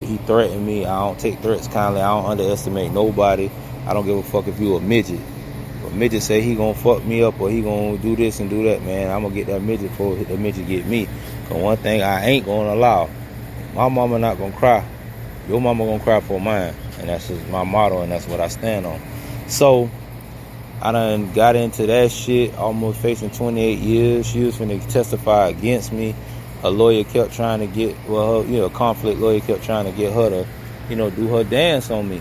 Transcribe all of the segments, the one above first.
He threatened me. I don't take threats kindly. I don't underestimate nobody. I don't give a fuck if you a midget. But midget say he gonna fuck me up or he gonna do this and do that, man, I'm gonna get that midget before that midget get me. But one thing I ain't gonna allow, my mama not gonna cry. Your mama gonna cry for mine. And that's just my motto, and that's what I stand on. So I done got into that shit, almost facing 28 years. She was finna testify against me. A lawyer kept trying to get, a conflict lawyer kept trying to get her to, do her dance on me.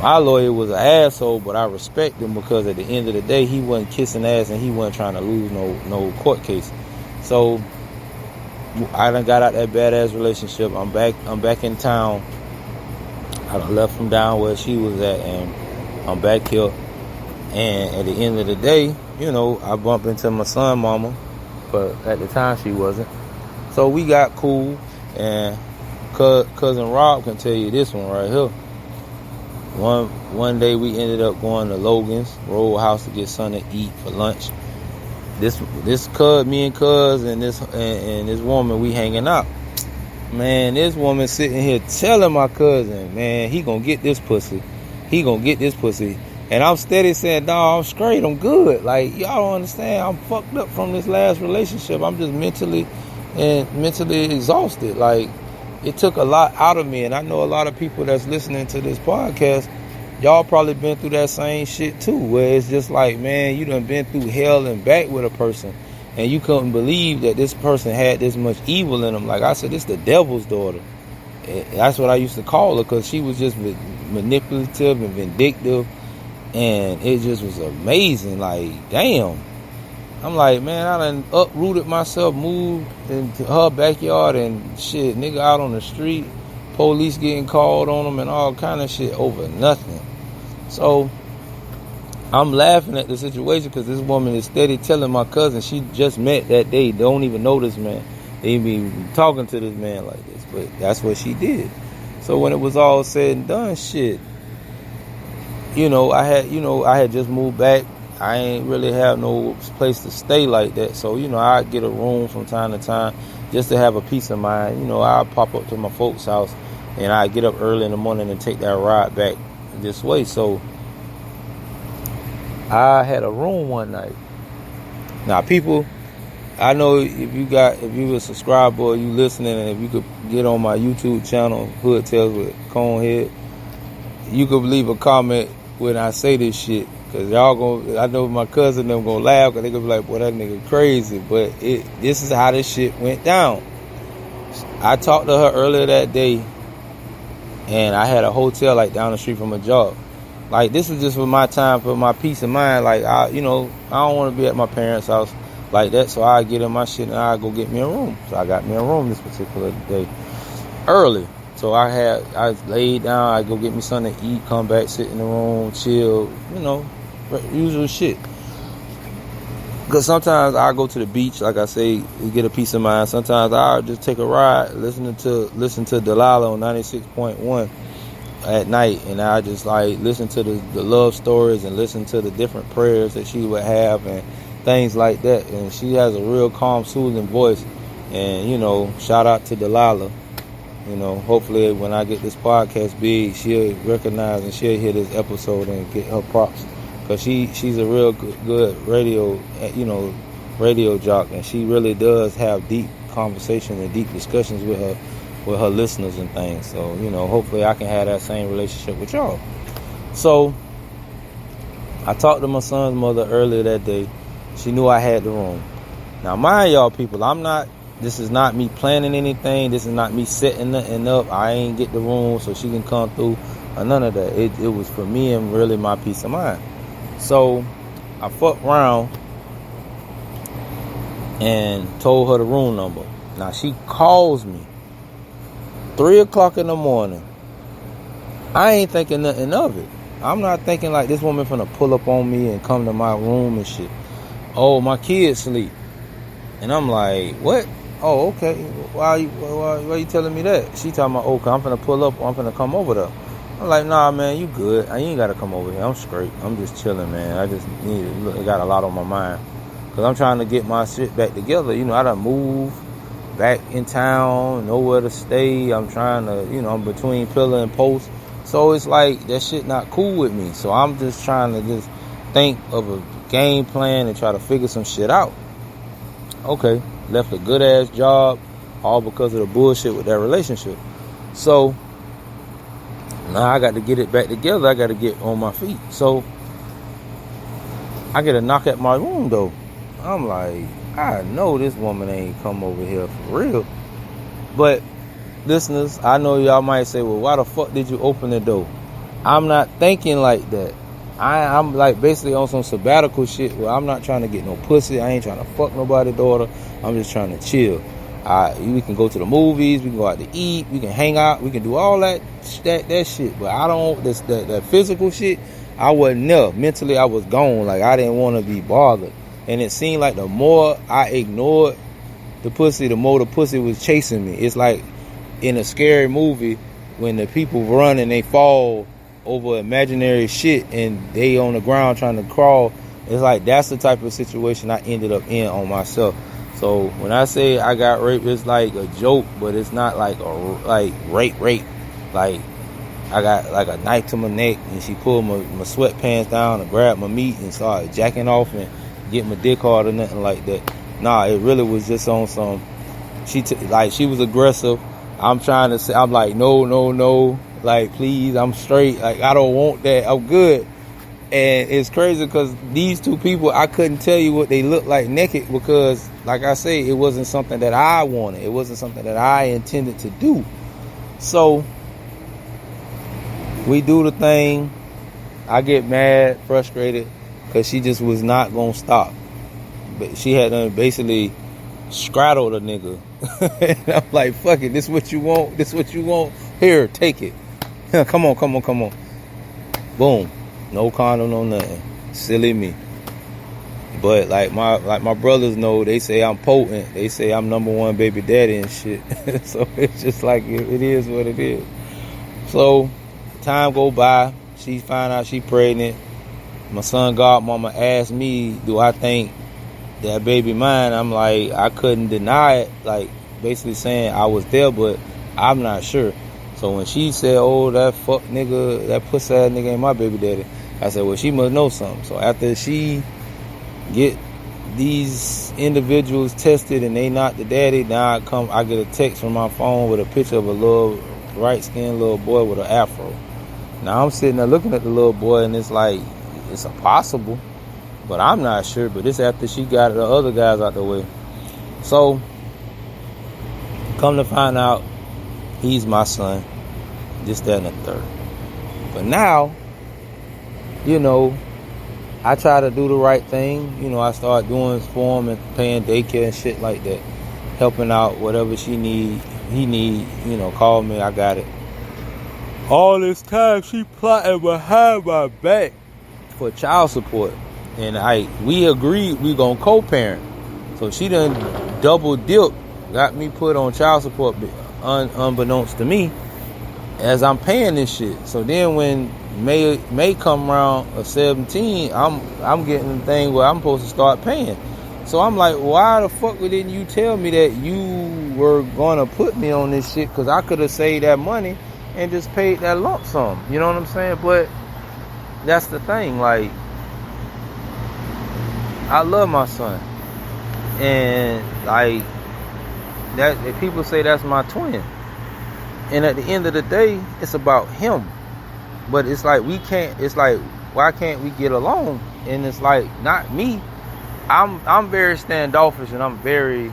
My lawyer was an asshole, but I respect him because at the end of the day, he wasn't kissing ass and he wasn't trying to lose no court case. So I done got out that badass relationship. I'm back in town. I done left from down where she was at, and I'm back here. And at the end of the day, I bumped into my son mama, but at the time she wasn't. So we got cool, and cousin Rob can tell you this one right here. One day we ended up going to Logan's Roadhouse to get something to eat for lunch. Me and Cuz and this woman, we hanging out. Man, this woman sitting here telling my cousin, man, he gonna get this pussy. He gonna get this pussy. And I'm steady saying, dawg, I'm straight, I'm good. Like, y'all don't understand, I'm fucked up from this last relationship. I'm just mentally exhausted. Like, it took a lot out of me. And I know a lot of people that's listening to this podcast, y'all probably been through that same shit too, where it's just like, man, you done been through hell and back with a person, and you couldn't believe that this person had this much evil in them. Like I said, it's the devil's daughter. That's what I used to call her, because she was just manipulative and vindictive, and it just was amazing. Like, damn. I'm like, man, I done uprooted myself, moved into her backyard and shit, nigga out on the street, police getting called on them and all kind of shit over nothing. So I'm laughing at the situation because this woman is steady telling my cousin she just met that day, don't even know this man. They be talking to this man like this, but that's what she did. So when it was all said and done, shit, I had just moved back. I ain't really have no place to stay like that. So, I get a room from time to time just to have a peace of mind. I'll pop up to my folks' house and I get up early in the morning and take that ride back this way. So I had a room one night. Now, people, I know if you a subscriber or you listening, and if you could get on my YouTube channel, Hood Tales with Conehead, you could leave a comment when I say this shit. Cause I know my cousin them gonna laugh, cause they gonna be like, boy, that nigga crazy. But this is how this shit went down. I talked to her earlier that day, and I had a hotel like down the street from a job. Like, this is just for my time, for my peace of mind. Like, I don't want to be at my parents' house like that, so I get in my shit and I go get me a room. So I got me a room this particular day early. So I laid down, I go get me something to eat, come back, sit in the room, chill, usual shit. Because sometimes I go to the beach, like I say, to get a peace of mind. Sometimes I just take a ride, listen to Delilah on 96.1 at night, and I just like listen to the love stories and listen to the different prayers that she would have and things like that. And she has a real calm, soothing voice. And shout out to Delilah. Hopefully when I get this podcast big, she'll recognize and she'll hear this episode and get her props. Because she's a real good radio jock, and she really does have deep conversations and deep discussions with her listeners and things. So, hopefully I can have that same relationship with y'all. So I talked to my son's mother earlier that day. She knew I had the room. Now, mind y'all people, this is not me planning anything. This is not me setting nothing up. I ain't get the room so she can come through or none of that. It was for me and really my peace of mind. So I fucked around and told her the room number. Now she calls me 3 o'clock in the morning. I ain't thinking nothing of it. I'm not thinking like this woman finna pull up on me and come to my room and shit. Oh, my kids sleep. And I'm like, what? Oh, okay. Why you telling me that? She talking about, okay, I'm finna pull up, or I'm finna come over there. I'm like, nah, man, you good. I ain't gotta come over here. I'm straight. I'm just chilling, man. I just got a lot on my mind. Because I'm trying to get my shit back together. I done moved. back in town, nowhere to stay. I'm trying to, I'm between pillar and post. So it's like that shit not cool with me. So I'm just trying to just think of a game plan and try to figure some shit out. Okay, left a good ass job, all because of the bullshit with that relationship. So now I got to get it back together. I got to get on my feet. So I get a knock at my room though. I'm like, I know this woman ain't come over here for real. But listeners, I know y'all might say, well, why the fuck did you open the door? I'm not thinking like that. I'm like basically on some sabbatical shit where I'm not trying to get no pussy. I ain't trying to fuck nobody's daughter. I'm just trying to chill. We can go to the movies. We can go out to eat. We can hang out. We can do all that shit. But I don't, that physical shit, I wasn't there. Mentally, I was gone. Like, I didn't want to be bothered. And it seemed like the more I ignored the pussy, the more the pussy was chasing me. It's like in a scary movie when the people run and they fall over imaginary shit and they on the ground trying to crawl. It's like that's the type of situation I ended up in on myself. So when I say I got raped, it's like a joke, but it's not like rape. Like I got like a knife to my neck and she pulled my sweatpants down and grabbed my meat and started jacking off and getting my dick hard or nothing like that. Nah, it really was just on some. She was aggressive. I'm trying to say, I'm like, no. Like, please, I'm straight. Like, I don't want that. I'm good. And it's crazy because these two people, I couldn't tell you what they look like naked because, like I say, it wasn't something that I wanted. It wasn't something that I intended to do. So, we do the thing. I get mad, frustrated, because she just was not going to stop. But she had to basically straddle the nigga. And I'm like, fuck it, this what you want? This what you want? Here, take it. Come on. Boom. No condom, no nothing. Silly me. But like my brothers know, they say I'm potent. They say I'm #1 baby daddy and shit. So it's just like it is what it is. So time go by. She find out she pregnant. My son godmama asked me, do I think that baby mine? I'm like, I couldn't deny it. Like basically saying I was there, but I'm not sure. So when she said, oh, that fuck nigga, that pussy ass nigga ain't my baby daddy, I said, well, she must know something. So after she get these individuals tested and they not the daddy, now I get a text from my phone with a picture of a little bright-skinned little boy with an afro. Now I'm sitting there looking at the little boy and it's like, it's impossible, but I'm not sure. But this after she got the other guys out the way. So come to find out, he's my son. This, that, and the third. But now, I try to do the right thing. I start doing for him and paying daycare and shit like that. Helping out whatever he need. Call me, I got it. All this time she plotting behind my back for child support. And we agreed we gonna co-parent. So she done double dip, got me put on child support unbeknownst to me as I'm paying this shit. So then when May come around of 17, I'm getting the thing where I'm supposed to start paying. So I'm like, why the fuck didn't you tell me that you were gonna put me on this shit? Because I could have saved that money and just paid that lump sum. You know what I'm saying? But that's the thing. Like, I love my son, and like that, if people say that's my twin, and at the end of the day, it's about him. But it's like we can't. It's like, why can't we get along? And it's like, not me. I'm very standoffish, and I'm very,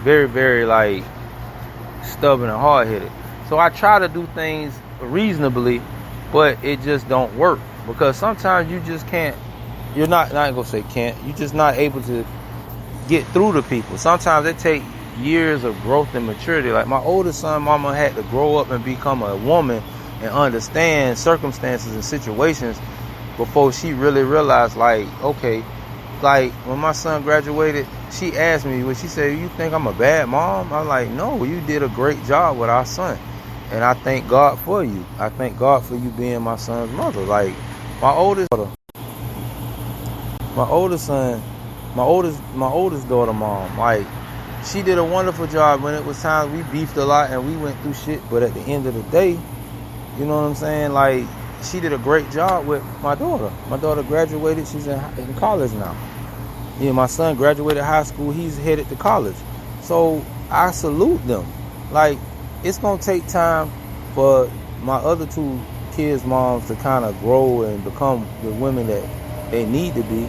very, very like stubborn and hard-headed. So I try to do things reasonably, but it just don't work because sometimes you just can't. You're not gonna say can't. You're just not able to get through to people. Sometimes it take years of growth and maturity. Like my oldest son, mama had to grow up and become a woman and understand circumstances and situations before she really realized, like, okay, like when my son graduated, she asked me, when she said, you think I'm a bad mom? I'm like, no, you did a great job with our son. And I thank God for you. I thank God for you being my son's mother. Like my oldest daughter mom, like she did a wonderful job. When it was times we beefed a lot and we went through shit, but at the end of the day, you know what I'm saying? Like, she did a great job with my daughter. My daughter graduated. She's in college now. Yeah, my son graduated high school. He's headed to college. So I salute them. Like, it's going to take time for my other two kids' moms to kind of grow and become the women that they need to be.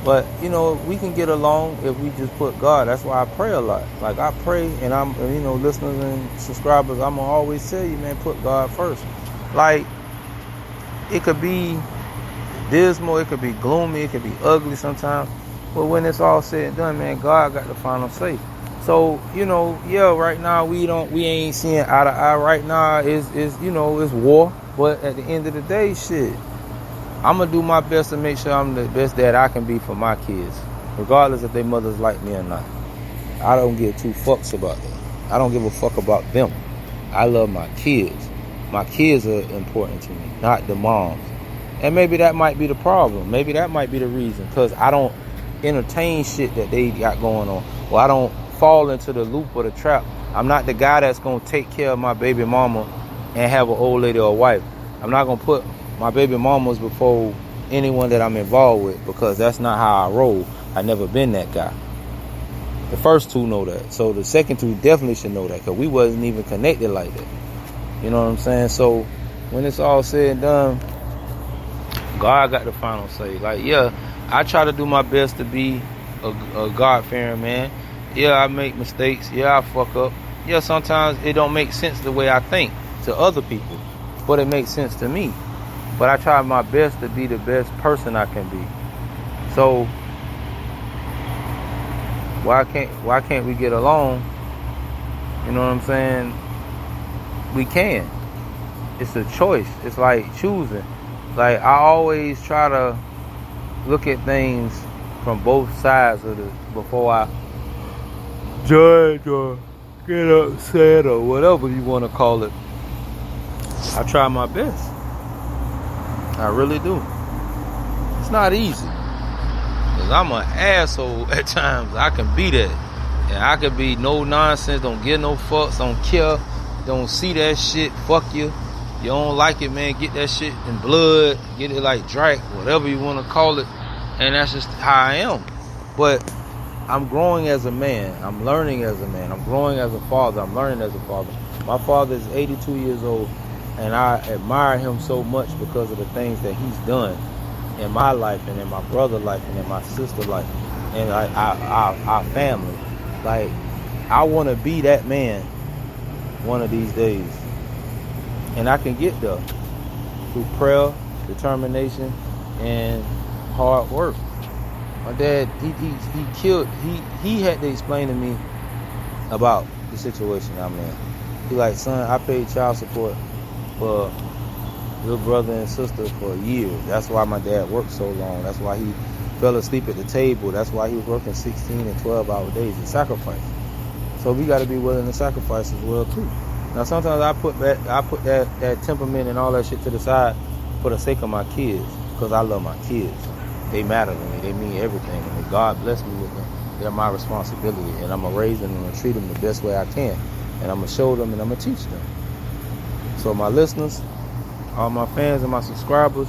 But, you know, we can get along if we just put God. That's why I pray a lot. Like, I pray, and I'm, you know, listeners and subscribers, I'm going to always tell you, man, put God first. Like, it could be dismal, it could be gloomy, it could be ugly sometimes. But when it's all said and done, man, God got the final say. So, you know, yeah, right now we ain't seeing eye to eye. Right now is you know, it's war. But at the end of the day, shit, I'm gonna do my best to make sure I'm the best dad I can be for my kids, regardless if their mothers like me or not. I don't give two fucks about that. I don't give a fuck about them. I love my kids. My kids are important to me, not the moms. And maybe that might be the problem. Maybe that might be the reason, because I don't entertain shit that they got going on. Or I don't fall into the loop or the trap. I'm not the guy that's going to take care of my baby mama and have an old lady or a wife. I'm not going to put my baby mamas before anyone that I'm involved with, because that's not how I roll. I never been that guy. The first two know that. So the second two definitely should know that, because we wasn't even connected like that. You know what I'm saying? So when it's all said and done, God got the final say. Like, yeah, I try to do my best to be a God-fearing man. Yeah, I make mistakes. Yeah, I fuck up. Yeah, sometimes it don't make sense the way I think to other people, but it makes sense to me. But I try my best to be the best person I can be. So why can't we get along? You know what I'm saying? We can. It's a choice. It's like choosing. Like, I always try to look at things from both sides of it before I judge or get upset or whatever you want to call it. I try my best. I really do. It's not easy, because I'm an asshole at times. I can be that. And I can be no nonsense, don't give no fucks, don't care, don't see that shit, fuck you. You don't like it, man, get that shit in blood, get it like Drake, whatever you want to call it. And that's just how I am. But I'm growing as a man. I'm learning as a man. I'm growing as a father. I'm learning as a father. My father is 82 years old, and I admire him so much because of the things that he's done in my life and in my brother's life and in my sister's life and our family. Like, I want to be that man one of these days. And I can get there through prayer, determination, and hard work. My dad, he had to explain to me about the situation I'm in. He like, son, I paid child support for your brother and sister for years. That's why my dad worked so long. That's why he fell asleep at the table. That's why he was working 16 and 12-hour days and sacrifice. So we got to be willing to sacrifice as well too. Now sometimes I put that temperament and all that shit to the side for the sake of my kids, because I love my kids. They matter to me. They mean everything. And if God bless me with them, they're my responsibility. And I'm going to raise them and I'm gonna treat them the best way I can. And I'm going to show them and I'm going to teach them. So my listeners, all my fans and my subscribers,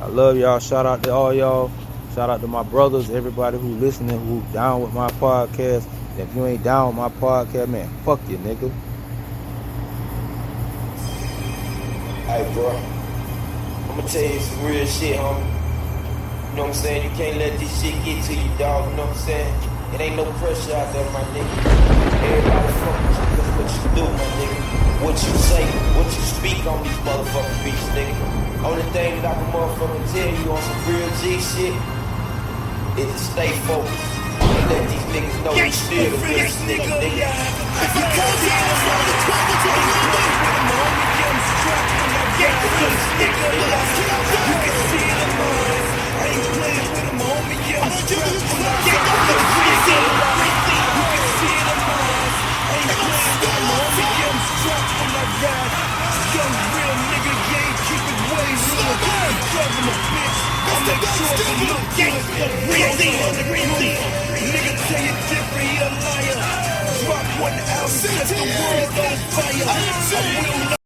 I love y'all. Shout out to all y'all. Shout out to my brothers, everybody who listening, who down with my podcast. If you ain't down with my podcast, man, fuck you, nigga. Hey, bro, I'm gonna tell you some real shit, homie. You know what I'm saying? You can't let this shit get to you, dog. You know what I'm saying? It ain't no pressure out there, my nigga. Everybody fuck with you because what you do, my nigga. What you say, what you speak on these motherfucking beats, nigga. Only thing that I can motherfucking tell you on some real G shit is to stay focused. And let these niggas know you still the realest nigga, nigga. You can see it in the mind. I ain't playing with him, homie. Yeah, I'm strapped when I get the freaky. You can see it in the mind. I ain't playing with him, homie. Yeah, I'm strapped when I ride. Young real nigga, game, keep it way real. I'm driving a bitch. I'll make sure you look good. The real deal, the real deal. Nigga tell you different, he a liar. Set the world on fire. I will